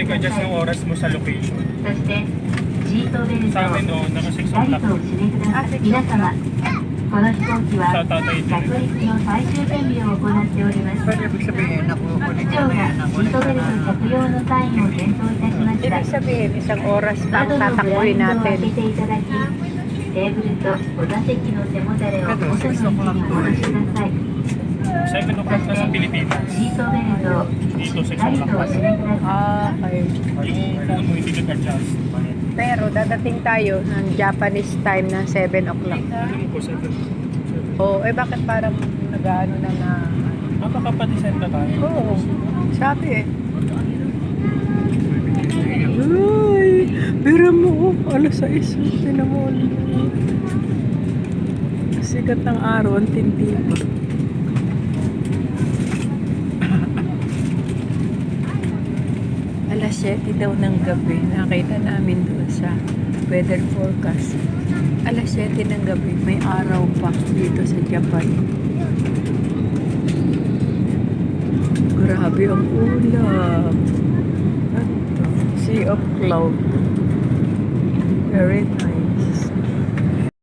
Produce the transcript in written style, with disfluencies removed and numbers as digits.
i-adjust yung oras mo sa location. そしてシートベルト Sa を amin, oh, naka 6 しっかり o'clock. とお締めください。皆様、この飛行機は着陸の最終準備を行っております。 Pero ibig sabihin, 機 nakukulit 長 na が yan. シートベルト着用のサインを点灯いたしました。 Ibig sabihin, isang oras pa ang 窓のブラ tatakbuhin インドを開 natin. けていただき、テーブルとお座席の背もたれを元の位置にお戻しください。 7 o'clock na sa Pilipinas. シートベルトを Dito 6しっかりとお o'clock. 締めください。 Okay. Yung phone mo hindi nag-adjust. Pero dadating tayo ng Japanese time ng 7 o'clock. Alam ko, 7. Oh, eh bakit parang nag-ano na. Baka pa-descend na tayo. Oo. Sabi eh. Ay, pero mo, alas 6. Tinan mo. Sikat ng araw, ang tindi pa. Alas 7 daw ng gabi. Nakita namin doon sa weather forecast. Alas 7 ng gabi, may araw pa dito sa Japan. Grabe ang ulap. Sea of cloud. Very nice.